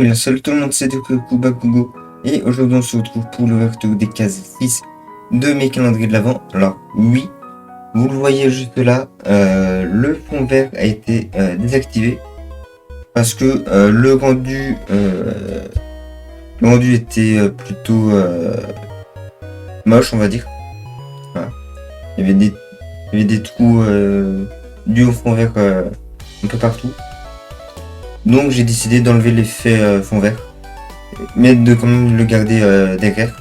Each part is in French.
Bien, salut tout le monde, c'est Kubakugo et aujourd'hui on se retrouve pour l'ouverture des cases 6 de mes calendriers de l'Avent. Alors oui, vous le voyez juste là, le fond vert a été désactivé parce que le rendu était plutôt moche, on va dire. Voilà. Il y avait des trous dus au fond vert un peu partout. Donc j'ai décidé d'enlever l'effet fond vert, mais de quand même le garder derrière.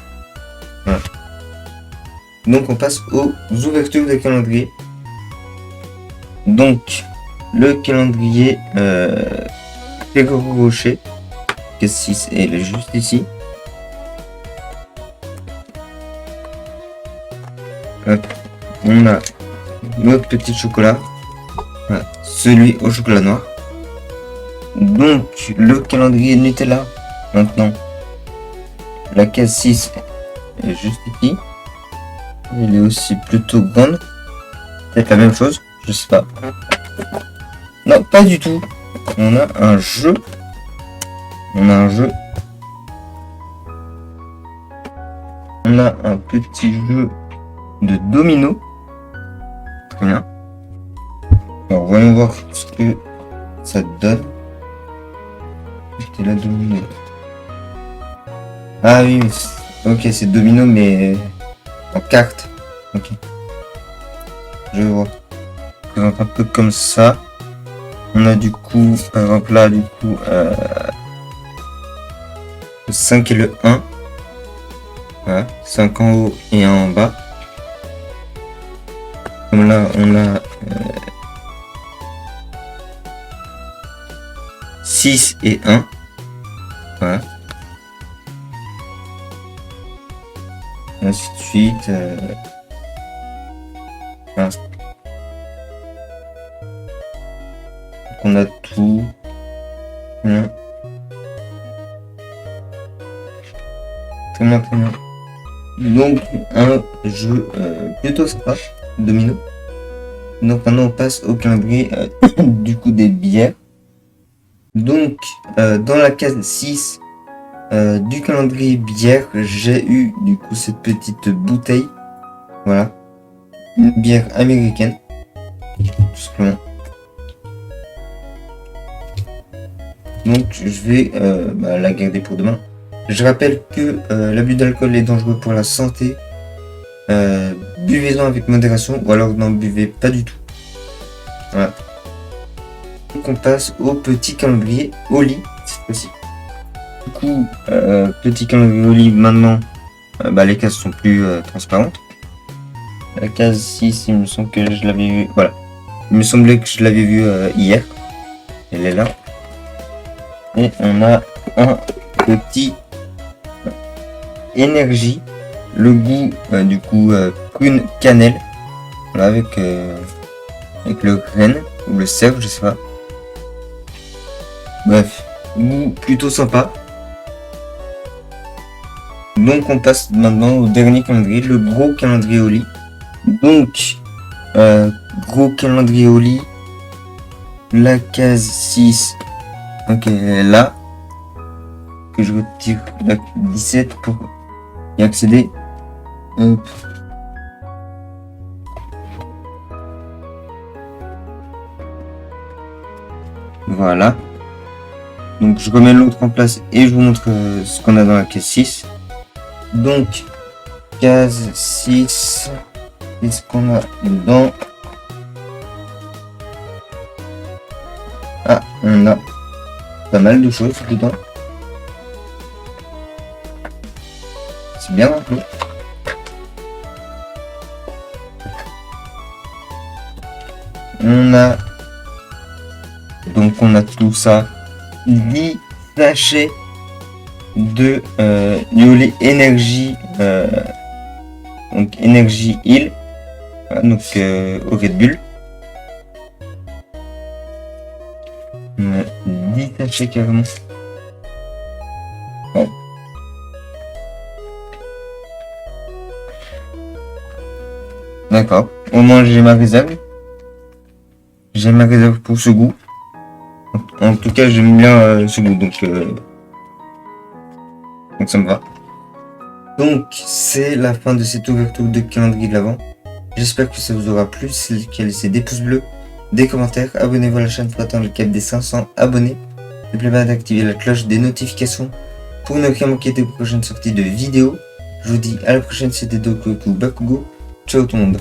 Voilà. Donc on passe aux ouvertures des calendriers. Donc le calendrier Grégory Rocher, case 6, et il est juste ici. Hop. On a notre petit chocolat, voilà. Celui au chocolat noir. Donc le calendrier Nutella, maintenant la case 6 est juste ici. Elle est aussi plutôt grande, peut-être la même chose, je sais pas. Non, pas du tout. On a un jeu, on a un petit jeu de domino. Très bien. Alors voyons voir ce que ça donne. C'était la domino. Ah oui, ok, c'est domino mais en carte. Ok. Je vois. Ça présente un peu comme ça. On a du coup, par exemple là, du coup, le 5 et le 1. Voilà, 5 en haut et 1 en bas. Comme là, on a 6 et 1. Voilà. Et ainsi de suite. Voilà. Donc on a tout. Voilà. Très bien, très bien. Donc un jeu plutôt sympa, domino. Donc maintenant on passe au calendrier du coup des bières. Donc dans la case 6 du calendrier bière, j'ai eu du coup cette petite bouteille. Voilà. Une bière américaine. Tout simplement. Donc je vais la garder pour demain. Je rappelle que l'abus d'alcool est dangereux pour la santé. Buvez-en avec modération ou alors n'en buvez pas du tout. Voilà. Donc on passe au petit calendrier au lit cette fois-ci. Du coup, petit calendrier au lit maintenant, les cases sont plus transparentes. La case 6, il me semble que je l'avais vu. Voilà. Il me semblait que je l'avais vu hier. Elle est là. Et on a un petit énergie. Le goût du coup prune cannelle. Voilà, avec le grain ou le cerf, je sais pas. Bref, goût plutôt sympa. Donc on passe maintenant au dernier calendrier, le gros calendrier au lit. Donc gros calendrier au lit, la case 6, ok, là, que je retire la 17 pour y accéder. Hop. Voilà. Donc je remets l'autre en place et je vous montre ce qu'on a dans la case 6. Donc case 6, qu'est-ce qu'on a dedans? Ah, on a pas mal de choses dedans. C'est bien rempli. On a tout ça. 10 sachets de Yoli énergie, donc énergie heal, voilà, donc au Red Bull. On a 10 sachets carrément. Ouais. D'accord, au moins j'ai ma réserve. J'ai ma réserve pour ce goût. En tout cas, j'aime bien ce goût, donc Donc ça me va. Donc c'est la fin de cette ouverture de calendrier de l'Avent. J'espère que ça vous aura plu. Si c'est le cas, laissez des pouces bleus, des commentaires, abonnez-vous à la chaîne pour atteindre le cap des 500 abonnés. N'oubliez pas d'activer la cloche des notifications pour ne rien manquer des prochaines sorties de vidéos. Je vous dis à la prochaine, c'était Dokugoku Bakugo. Ciao tout le monde.